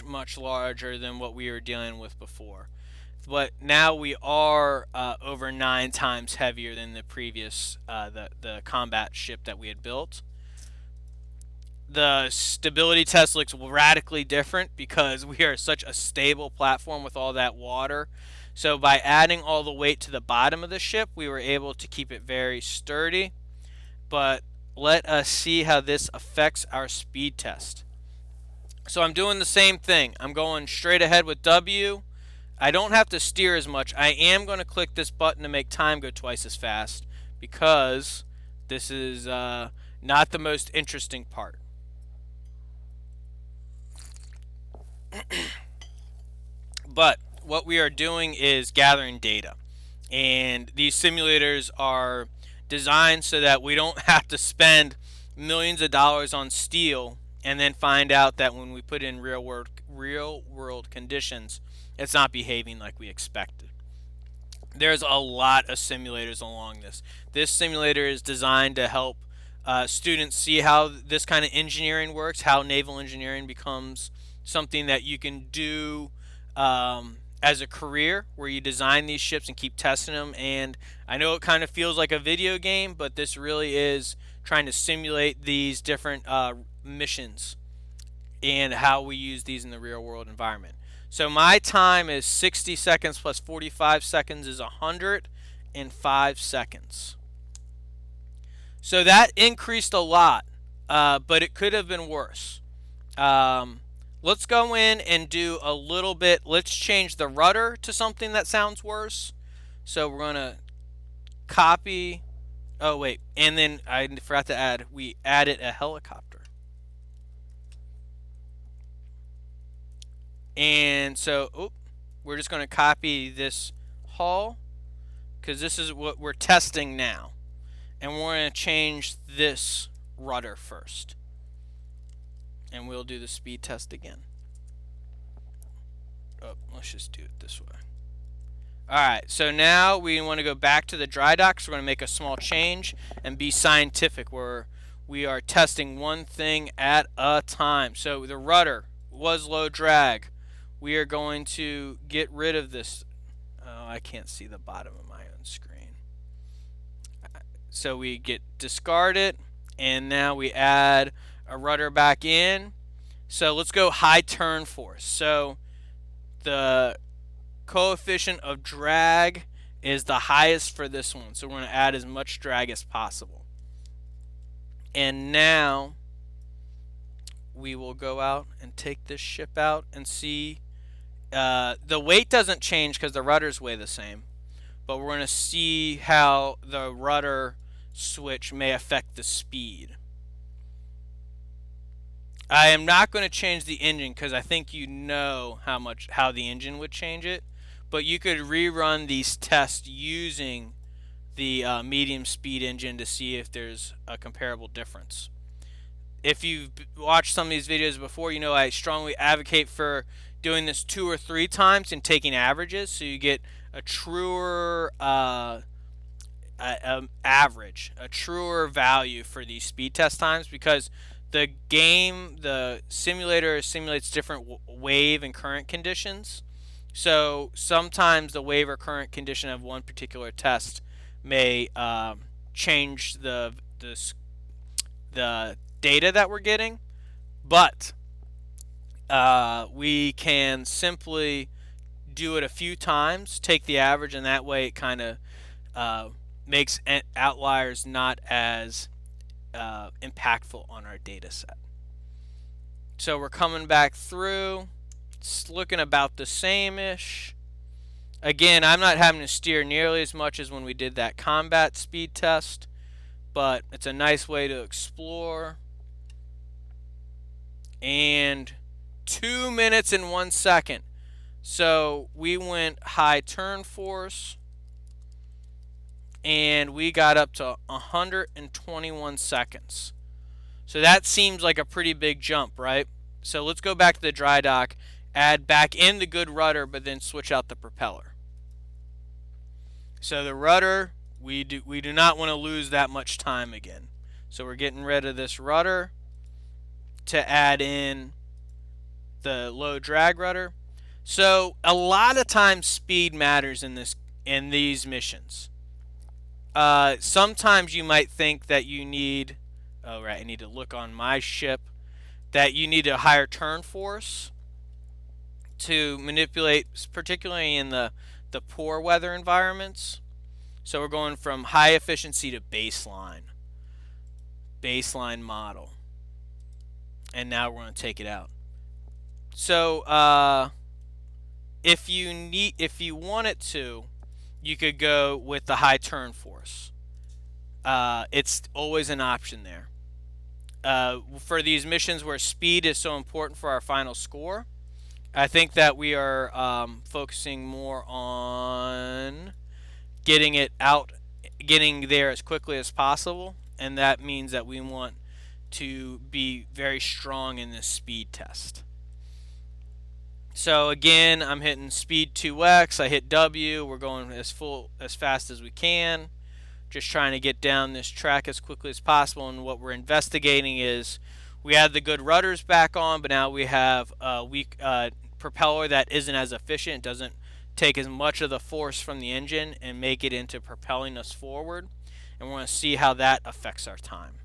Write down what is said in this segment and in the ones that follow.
much, much larger than what we were dealing with before. But now we are over 9 times heavier than the previous the combat ship that we had built. The stability test looks radically different because we are such a stable platform with all that water. So by adding all the weight to the bottom of the ship, we were able to keep it very sturdy. But let us see how this affects our speed test. So I'm doing the same thing. I'm going straight ahead with W. I don't have to steer as much. I am going to click this button to make time go twice as fast because this is not the most interesting part. But what we are doing is gathering data. And these simulators are designed so that we don't have to spend millions of dollars on steel and then find out that when we put in real world conditions, it's not behaving like we expected. There's a lot of simulators along this. This simulator is designed to help students see how this kind of engineering works, how naval engineering becomes something that you can do as a career, where you design these ships and keep testing them. And I know it kind of feels like a video game, but this really is trying to simulate these different missions and how we use these in the real world environment. So my time is 60 seconds plus 45 seconds is 105 seconds. So that increased a lot, but it could have been worse. Let's go in and do a little bit. Let's change the rudder to something that sounds worse. So we're going to copy. Oh, wait. And then I forgot to add, we added a helicopter. And so we're just going to copy this hull because this is what we're testing now. And we're going to change this rudder first. And we'll do the speed test again. Let's just do it this way. Alright, so now we want to go back to the dry dock. So we're going to make a small change and be scientific, where we are testing one thing at a time. So the rudder was low drag. We are going to get rid of this. Oh, I can't see the bottom of my own screen. So we discard it, and now we add a rudder back in. So let's go high turn force. So the coefficient of drag is the highest for this one. So we're going to add as much drag as possible. And now we will go out and take this ship out and see. The weight doesn't change because the rudders weigh the same. But we're going to see how the rudder switch may affect the speed. I am not going to change the engine because I think you know how the engine would change it. But you could rerun these tests using the medium speed engine to see if there's a comparable difference. If you've watched some of these videos before, you know I strongly advocate for doing this 2 or 3 times and taking averages, so you get a truer average, a truer value for these speed test times, because the simulator simulates different wave and current conditions. So sometimes the wave or current condition of one particular test may change the data that we're getting, but we can simply do it a few times, take the average, and that way it kind of makes outliers not as impactful on our data set. So we're coming back through. It's looking about the same-ish. Again, I'm not having to steer nearly as much as when we did that combat speed test, but it's a nice way to explore. And 2 minutes and 1 second. So we went high turn force, and we got up to 121 seconds. So that seems like a pretty big jump, right? So let's go back to the dry dock, add back in the good rudder, but then switch out the propeller. So the rudder, we do not want to lose that much time again. So we're getting rid of this rudder to add in the low drag rudder. So a lot of times speed matters in these missions. Sometimes you might think that you need, oh right, I need to look on my ship, that you need a higher turn force to manipulate, particularly in the poor weather environments. So we're going from high efficiency to baseline model, and now we're going to take it out. So if you wanted to, you could go with the high turn force. It's always an option there. For these missions where speed is so important for our final score, I think that we are focusing more on getting it out, getting there as quickly as possible, and that means that we want to be very strong in this speed test. So again, I'm hitting speed 2x, I hit W, we're going as fast as we can, just trying to get down this track as quickly as possible. And what we're investigating is, we had the good rudders back on, but now we have a weak propeller that isn't as efficient, doesn't take as much of the force from the engine and make it into propelling us forward, and we're going to see how that affects our time.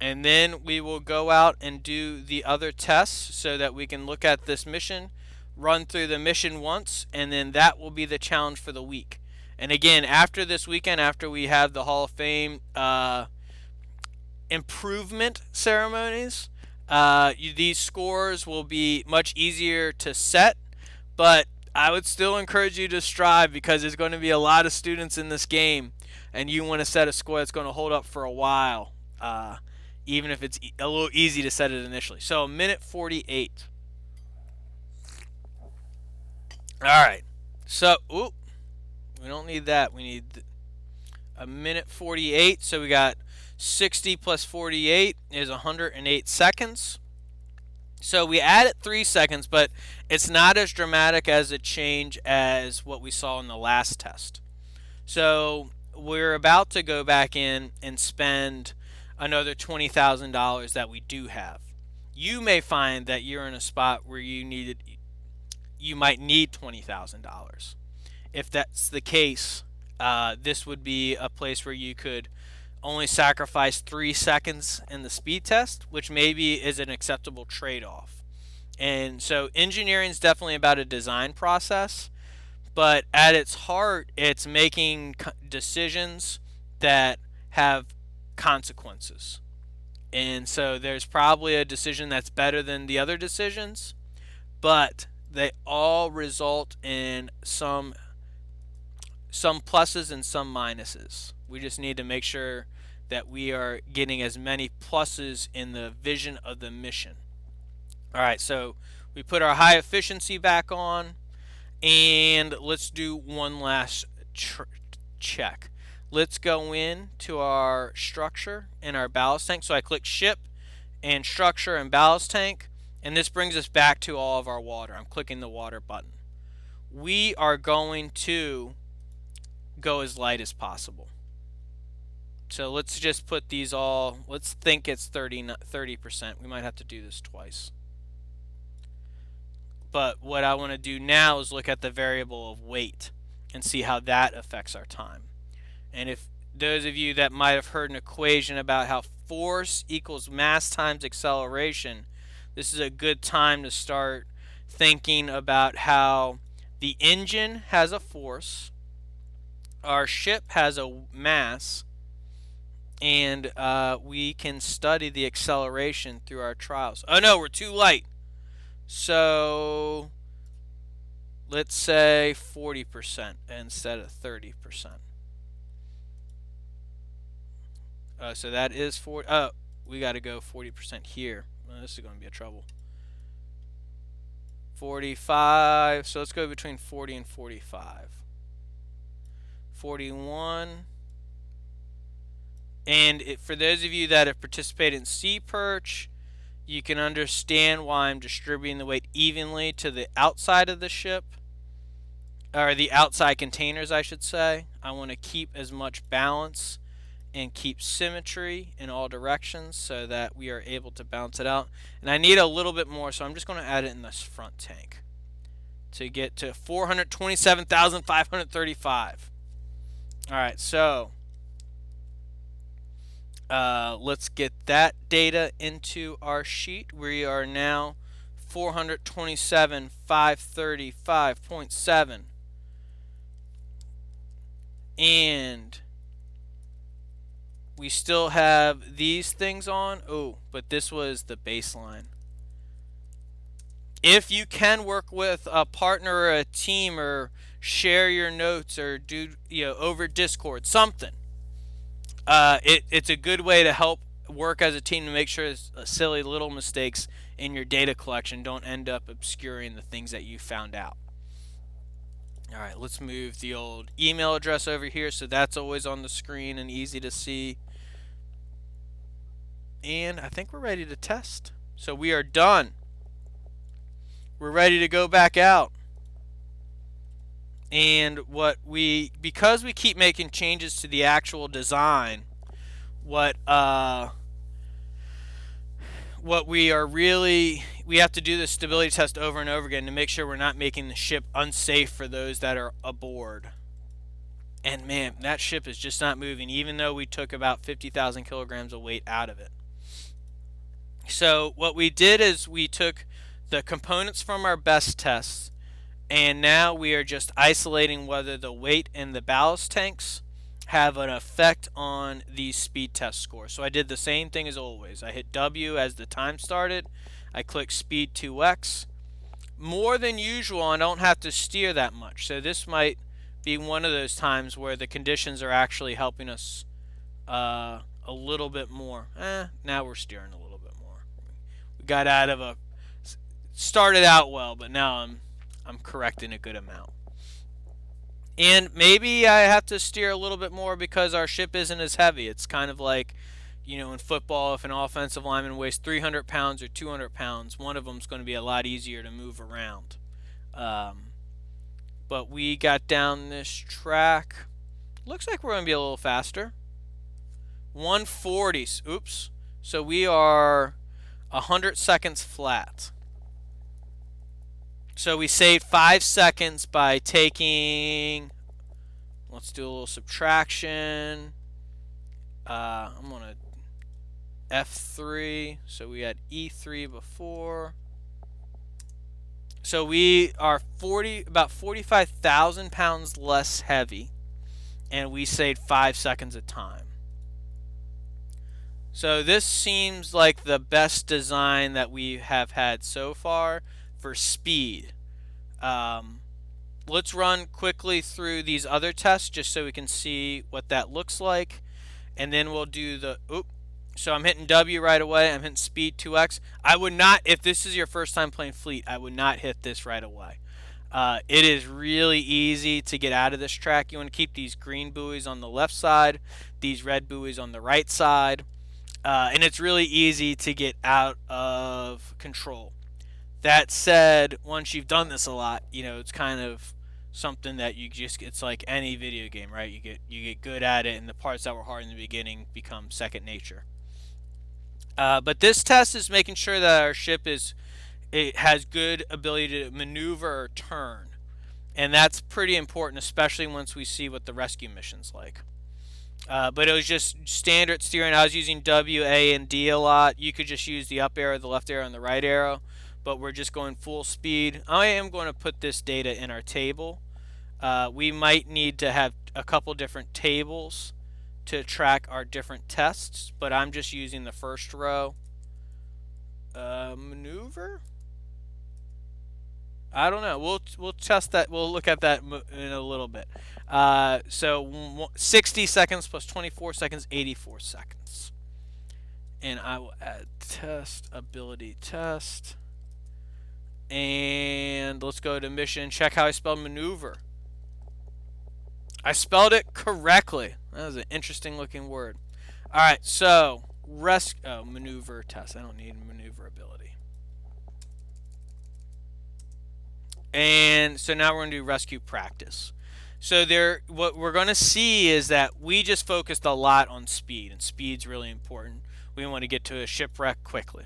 And then we will go out and do the other tests so that we can look at this mission, run through the mission once, and then that will be the challenge for the week. And again, after this weekend, after we have the Hall of Fame improvement ceremonies, these scores will be much easier to set, but I would still encourage you to strive, because there's going to be a lot of students in this game, and you want to set a score that's going to hold up for a while, even if it's a little easy to set it initially. So, minute 48. Alright, so, we don't need that. We need a minute 48, so we got 60 plus 48 is 108 seconds. So we added 3 seconds, but it's not as dramatic as a change as what we saw in the last test. So we're about to go back in and spend another $20,000 that we do have. You may find that you're in a spot where you might need $20,000. If that's the case, this would be a place where you could only sacrifice 3 seconds in the speed test, which maybe is an acceptable trade-off. And so engineering is definitely about a design process, but at its heart, it's making decisions that have consequences. And so there's probably a decision that's better than the other decisions, but they all result in some pluses and some minuses. We just need to make sure that we are getting as many pluses in the vision of the mission. Alright, so we put our high efficiency back on, and let's do one last check. Let's go in to our structure and our ballast tank. So I click ship and structure and ballast tank, and this brings us back to all of our water. I'm clicking the water button. We are going to go as light as possible. So let's just put these all, let's think it's 30%. We might have to do this twice. But what I want to do now is look at the variable of weight and see how that affects our time. And if those of you that might have heard an equation about how force equals mass times acceleration, this is a good time to start thinking about how the engine has a force, our ship has a mass, and we can study the acceleration through our trials. Oh no, we're too light. So let's say 40% instead of 30%. So that is 40. Oh, we got to go 40% here. Well, this is going to be a trouble. 45. So let's go between 40 and 45. 41. And for those of you that have participated in Sea Perch, you can understand why I'm distributing the weight evenly to the outside of the ship, or the outside containers, I should say. I want to keep as much balance and keep symmetry in all directions so that we are able to balance it out. And I need a little bit more, so I'm just going to add it in this front tank to get to 427,535. All right, so let's get that data into our sheet. We are now 427,535.7. And we still have these things on. Oh, but this was the baseline. If you can work with a partner or a team or share your notes or do over Discord, something. It's a good way to help work as a team to make sure silly little mistakes in your data collection don't end up obscuring the things that you found out. All right, let's move the old email address over here so that's always on the screen and easy to see. And I think we're ready to test. So we are done. We're ready to go back out. And because we keep making changes to the actual design, what we have to do the stability test over and over again to make sure we're not making the ship unsafe for those that are aboard. And man, that ship is just not moving, even though we took about 50,000 kilograms of weight out of it. So what we did is we took the components from our best tests, and now we are just isolating whether the weight in the ballast tanks have an effect on the speed test score. So I did the same thing as always. I hit W as the time started. I click speed 2x. More than usual, I don't have to steer that much. So this might be one of those times where the conditions are actually helping us a little bit more. Now we're steering a little bit more. We got out of started out well, but now I'm correcting a good amount. And maybe I have to steer a little bit more because our ship isn't as heavy. It's kind of like, in football, if an offensive lineman weighs 300 pounds or 200 pounds, one of them is going to be a lot easier to move around. But we got down this track. Looks like we're going to be a little faster. 140. Oops. So we are 100 seconds flat. So we saved 5 seconds by taking, let's do a little subtraction. I'm going to F3. So we had E3 before. So we are about 45,000 pounds less heavy, and we saved 5 seconds of time. So this seems like the best design that we have had so far for speed. Let's run quickly through these other tests just so we can see what that looks like, and then we'll do so I'm hitting W right away. I'm hitting speed 2x. I would not, if this is your first time playing Fleet, I would not hit this right away. It is really easy to get out of this track. You want to keep these green buoys on the left side, these red buoys on the right side, and it's really easy to get out of control. That said, once you've done this a lot, it's kind of something that it's like any video game, right? You get good at it, and the parts that were hard in the beginning become second nature. But this test is making sure that our ship it has good ability to maneuver or turn, and that's pretty important, especially once we see what the rescue mission's like. But it was just standard steering. I was using W, A, and D a lot. You could just use the up arrow, the left arrow, and the right arrow, but we're just going full speed. I am going to put this data in our table. We might need to have a couple different tables to track our different tests, but I'm just using the first row. Maneuver? I don't know. We'll test that. We'll look at that in a little bit. So 60 seconds plus 24 seconds, 84 seconds. And I will add test, ability test. And let's go to mission. Check how I spelled maneuver. I spelled it correctly. That was an interesting looking word. Alright, so maneuver test. I don't need maneuverability. And so now we're going to do rescue practice. So there, what we're going to see is that we just focused a lot on speed, and speed's really important. We want to get to a shipwreck quickly.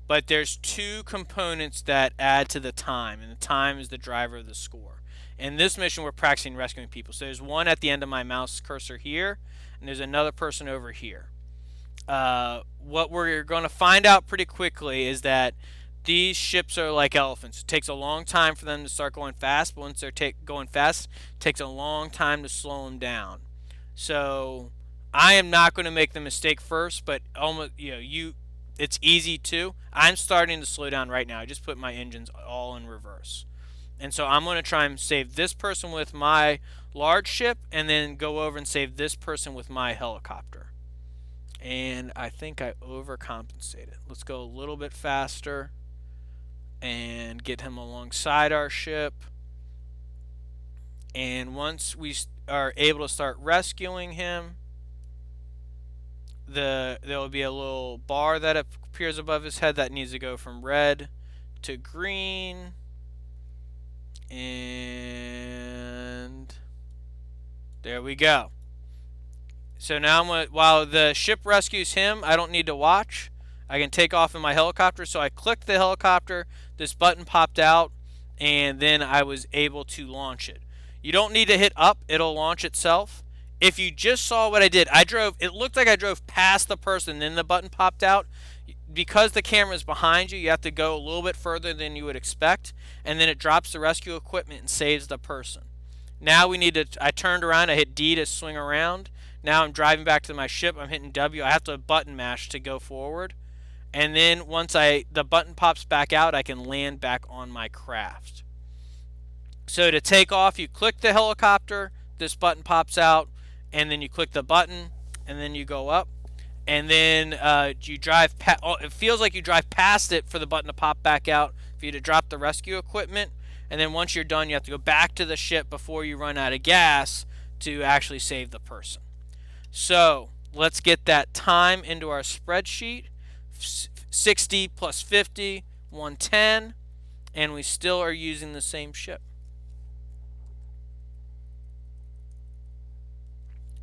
But there's two components that add to the time, and the time is the driver of the score. In this mission, we're practicing rescuing people. So there's one at the end of my mouse cursor here, and there's another person over here. What we're going to find out pretty quickly is that these ships are like elephants. It takes a long time for them to start going fast, but once they're going fast, it takes a long time to slow them down. So I am not going to make the mistake first, but almost it's easy to. I'm starting to slow down right now. I just put my engines all in reverse. And so I'm going to try and save this person with my large ship and then go over and save this person with my helicopter. And I think I overcompensated. Let's go a little bit faster and get him alongside our ship. And once we are able to start rescuing him, there will be a little bar that appears above his head that needs to go from red to green. And there we go. So now while the ship rescues him, I don't need to watch. I can take off in my helicopter. So I clicked the helicopter, this button popped out, and then I was able to launch it. You don't need to hit up, it'll launch itself. If you just saw what I did, it looked like I drove past the person, then the button popped out. Because the camera is behind you, you have to go a little bit further than you would expect, and then it drops the rescue equipment and saves the person. Now I turned around, I hit D to swing around. Now I'm driving back to my ship, I'm hitting W. I have to button mash to go forward. And then once the button pops back out, I can land back on my craft. So to take off, you click the helicopter, this button pops out, and then you click the button, and then you go up. And then you drive it feels like you drive past it for the button to pop back out for you to drop the rescue equipment. And then once you're done, you have to go back to the ship before you run out of gas to actually save the person. So let's get that time into our spreadsheet. 60 plus 50, 110. And we still are using the same ship.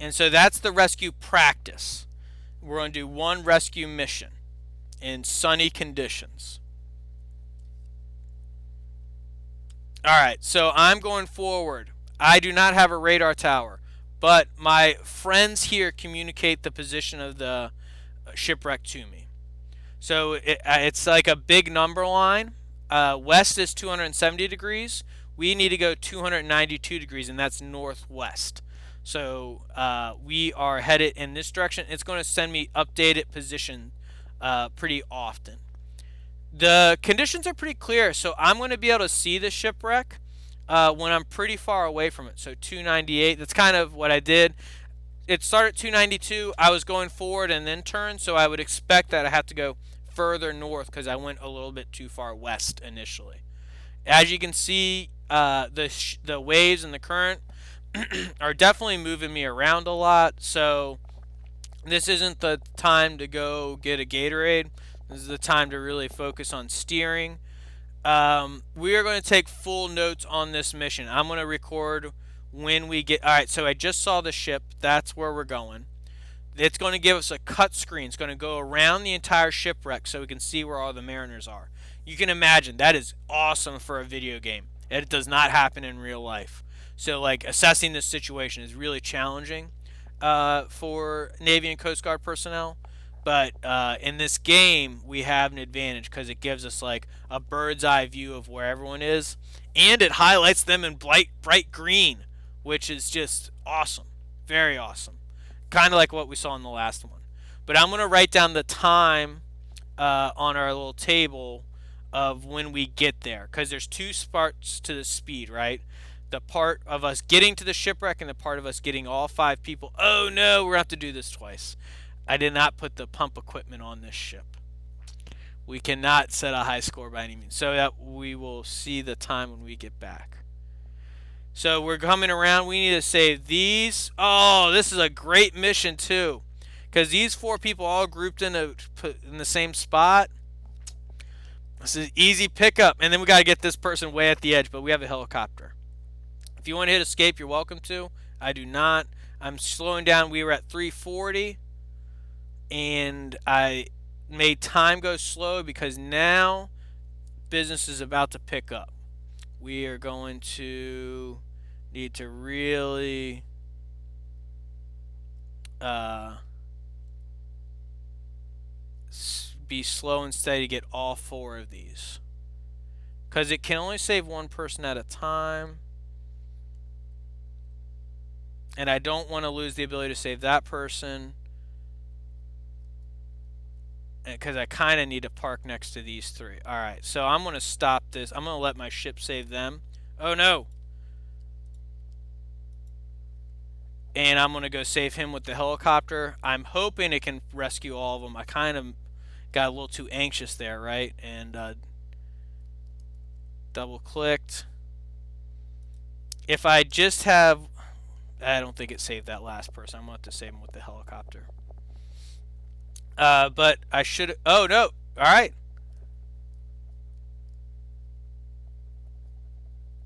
And so that's the rescue practice. We're going to do one rescue mission in sunny conditions. Alright, so I'm going forward. I do not have a radar tower, but my friends here communicate the position of the shipwreck to me. So it's like a big number line. West is 270 degrees. We need to go 292 degrees, and that's northwest. So we are headed in this direction. It's going to send me updated position pretty often. The conditions are pretty clear, so I'm going to be able to see the shipwreck when I'm pretty far away from it. So 298, that's kind of what I did. It started at 292. I was going forward and then turned, so I would expect that I have to go further north because I went a little bit too far west initially. As you can see, the waves and the current are definitely moving me around a lot, so this isn't the time to go get a Gatorade. This is the time to really focus on steering. We are going to take full notes on this mission. I'm going to record when we get... Alright, so I just saw the ship. That's where we're going. It's going to give us a cut screen. It's going to go around the entire shipwreck so we can see where all the mariners are. You can imagine, that is awesome for a video game. It does not happen in real life. So, like, assessing this situation is really challenging for Navy and Coast Guard personnel. But in this game, we have an advantage because it gives us, like, a bird's eye view of where everyone is. And it highlights them in bright green, which is just awesome. Very awesome. Kind of like what we saw in the last one. But I'm going to write down the time on our little table of when we get there. Because there's two parts to the speed, right? The part of us getting to the shipwreck and the part of us getting all 5 people. Oh no, we're going to have to do this twice. I did not put the pump equipment on this ship. We cannot set a high score by any means. So that we will see the time when we get back. So we're coming around. We need to save these. Oh, this is a great mission too. Because these 4 people all grouped in the same spot. This is easy pickup. And then we got to get this person way at the edge. But we have a helicopter. If you want to hit escape, you're welcome to. I do not. I'm slowing down. We were at 340, and I made time go slow because now business is about to pick up. We are going to need to really uh, be slow and steady to get all 4 of these. Because it can only save 1 person at a time. And I don't want to lose the ability to save that person. Because I kind of need to park next to these 3. Alright, so I'm going to stop this. I'm going to let my ship save them. Oh no! And I'm going to go save him with the helicopter. I'm hoping it can rescue all of them. I kind of got a little too anxious there, right? And double clicked. If I just have... I don't think it saved that last person. I'm going to have to save him with the helicopter. But I should... Oh, no. All right.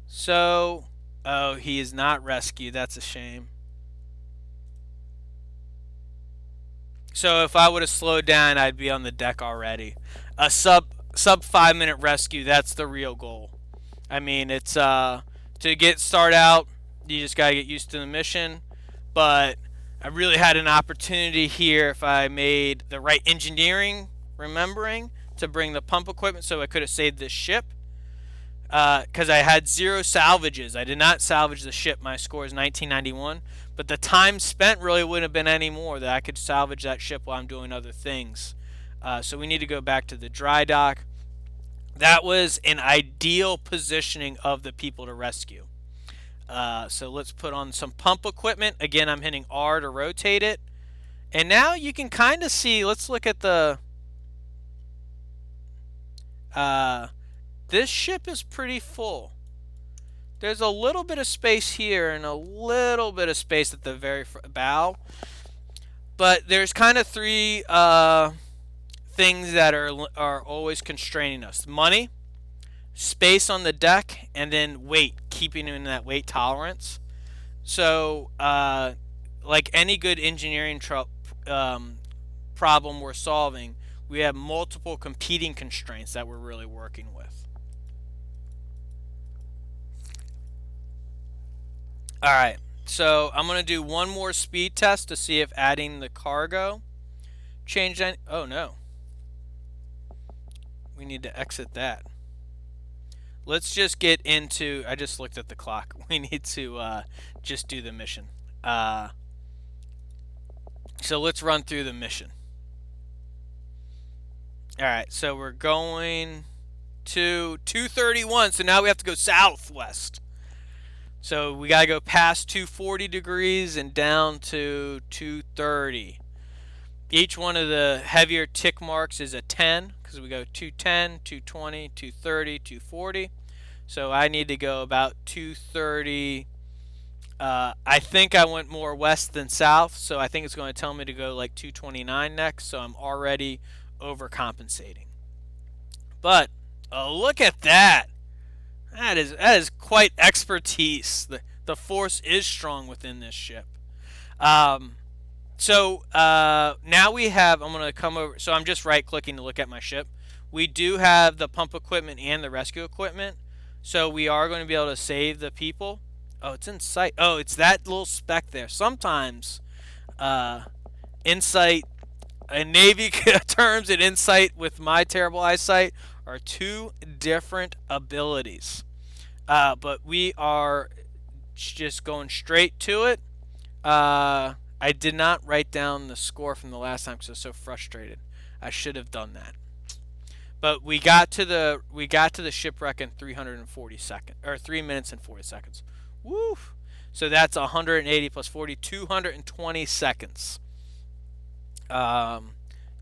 So... Oh, he is not rescued. That's a shame. So if I would have slowed down, I'd be on the deck already. A sub 5-minute rescue, that's the real goal. I mean, it's to get start out, you just gotta get used to the mission. But I really had an opportunity here if I made the right engineering, remembering to bring the pump equipment, so I could have saved this ship. Because I had 0 salvages. I did not salvage the ship. My score is 1991. But the time spent really wouldn't have been any more that I could salvage that ship while I'm doing other things. So we need to go back to the dry dock. That was an ideal positioning of the people to rescue. So let's put on some pump equipment. Again, I'm hitting R to rotate it. And now you can kind of see, let's look at the... this ship is pretty full. There's a little bit of space here and a little bit of space at the very bow. But there's kind of 3 things that are always constraining us. Money, space on the deck, and then weight, keeping in that weight tolerance. So, like any good engineering problem we're solving, we have multiple competing constraints that we're really working with. Alright, so I'm going to do one more speed test to see if adding the cargo changed any... Oh no. We need to exit that. Let's just get into... I just looked at the clock. We need to just do the mission. So let's run through the mission. Alright, so we're going to 231, so now we have to go southwest. So we got to go past 240 degrees and down to 230. Each one of the heavier tick marks is a 10, because we go 210, 220, 230, 240. So I need to go about 230. I think I went more west than south, so I think it's going to tell me to go like 229 next, so I'm already overcompensating. But look at that. That is quite expertise. The force is strong within this ship. So now we have, I'm going to come over, so I'm just right clicking to look at my ship. We do have the pump equipment and the rescue equipment. So we are going to be able to save the people. Oh, it's in sight. Oh, it's that little speck there. Sometimes insight, in Navy terms, and insight with my terrible eyesight are 2 different abilities. But we are just going straight to it. I did not write down the score from the last time because I was so frustrated. I should have done that. But we got to the shipwreck in 340 seconds, or 3 minutes and 40 seconds. Woo! So that's 180 plus 40, 220 seconds.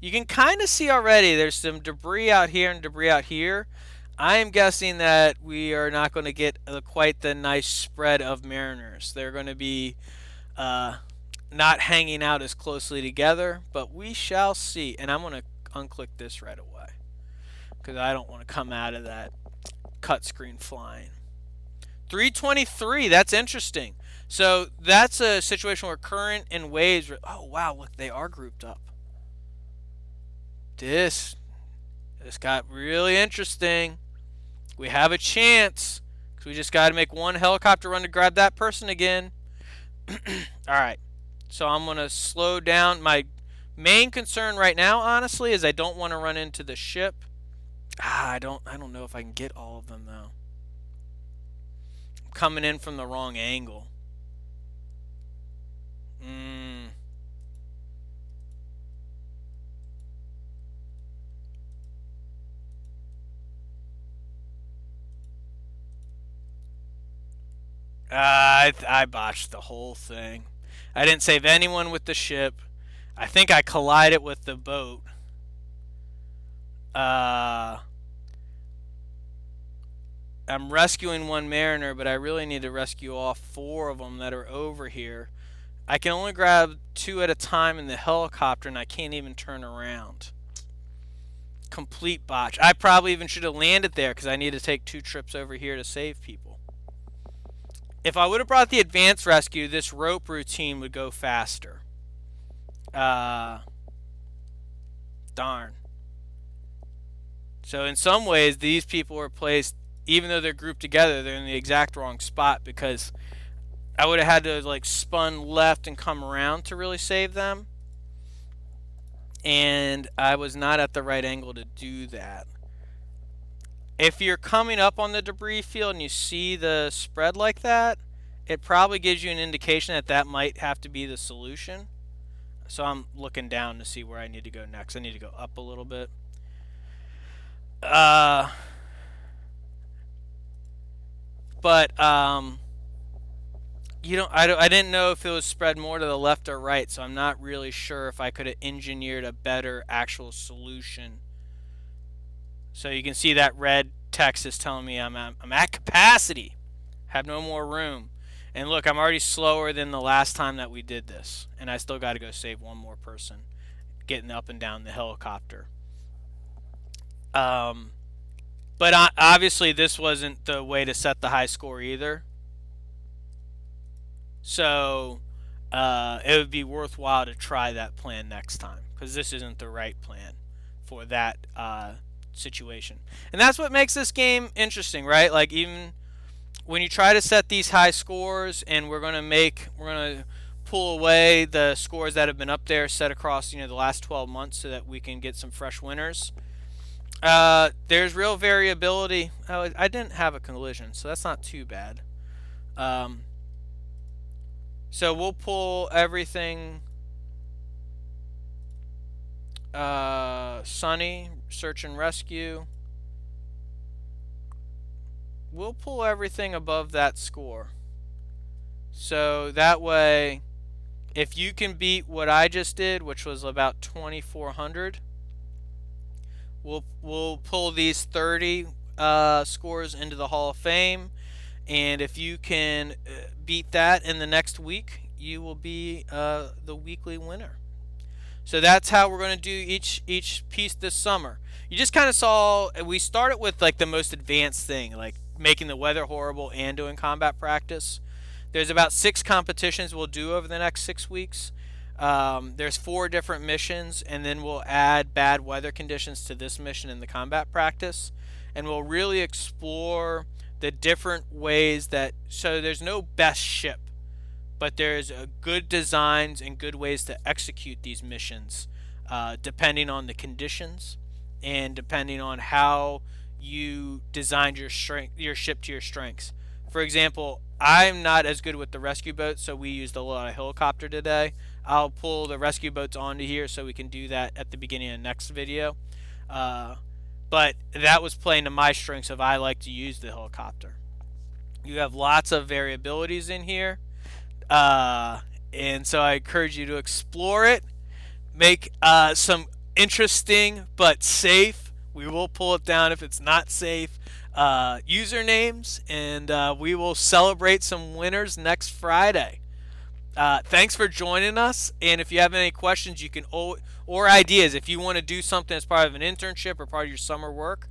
You can kind of see already there's some debris out here and debris out here. I am guessing that we are not going to get quite the nice spread of mariners. They're going to be not hanging out as closely together, but we shall see. And I'm going to unclick this right away because I don't want to come out of that cut screen flying. 323. That's interesting. So that's a situation where current and waves. Oh wow, look, they are grouped up. This this got really interesting. We have a chance because we just got to make one helicopter run to grab that person again. All right. So I'm gonna slow down. My main concern right now, honestly, is I don't want to run into the ship. I don't know if I can get all of them though. I'm coming in from the wrong angle. Mm. I botched the whole thing. I didn't save anyone with the ship. I think I collided with the boat. Uh, I'm rescuing one mariner, but I really need to rescue all four of them that are over here. I can only grab two at a time in the helicopter, and I can't even turn around. Complete botch. I probably even should have landed there because I need to take two trips over here to save people. If I would have brought the advanced rescue, this rope routine would go faster. Uh, Darn. So in some ways, these people were placed, even though they're grouped together, they're in the exact wrong spot because I would have had to like spun left and come around to really save them. And I was not at the right angle to do that. If you're coming up on the debris field and you see the spread like that, it probably gives you an indication that that might have to be the solution. So I'm looking down to see where I need to go next. I need to go up a little bit. Uh, but I didn't know if it was spread more to the left or right, so I'm not really sure if I could have engineered a better actual solution. So you can see that red text is telling me I'm at capacity, have no more room. And look, I'm already slower than the last time that we did this, and I still got to go save one more person getting up and down the helicopter. But obviously this wasn't the way to set the high score either. So it would be worthwhile to try that plan next time because this isn't the right plan for that situation. And that's what makes this game interesting, right? Like even when you try to set these high scores, and we're gonna pull away the scores that have been up there set across the last 12 months so that we can get some fresh winners. There's real variability. Oh, I didn't have a collision, so that's not too bad. So we'll pull everything. Sunny, search and rescue. We'll pull everything above that score. So that way, if you can beat what I just did, which was about 2,400, we'll pull these 30 scores into the Hall of Fame. And if you can beat that in the next week, you will be the weekly winner. So that's how we're going to do each piece this summer. You just kind of saw, we started with like the most advanced thing, like making the weather horrible and doing combat practice. There's about 6 competitions we'll do over the next 6 weeks. There's 4 different missions, and then we'll add bad weather conditions to this mission in the combat practice. And we'll really explore the different ways that, so there's no best ship, but there's good designs and good ways to execute these missions depending on the conditions and depending on how you designed your ship to your strengths. For example, I'm not as good with the rescue boats, so we used a lot of helicopter today. I'll pull the rescue boats onto here so we can do that at the beginning of the next video. But that was playing to my strengths of I like to use the helicopter. You have lots of variabilities in here. And so I encourage you to explore it. Make some interesting but safe, we will pull it down if it's not safe, usernames. And we will celebrate some winners next Friday. Thanks for joining us, and if you have any questions, you can or ideas, if you want to do something as part of an internship or part of your summer work,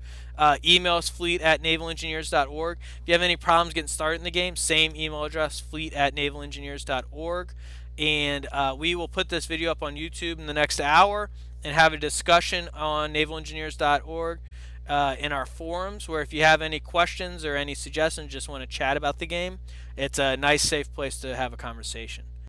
Email us, fleet@navalengineers.org. If you have any problems getting started in the game, same email address, fleet@navalengineers.org. And we will put this video up on YouTube in the next hour and have a discussion on navalengineers.org in our forums, where if you have any questions or any suggestions, just want to chat about the game, it's a nice, safe place to have a conversation.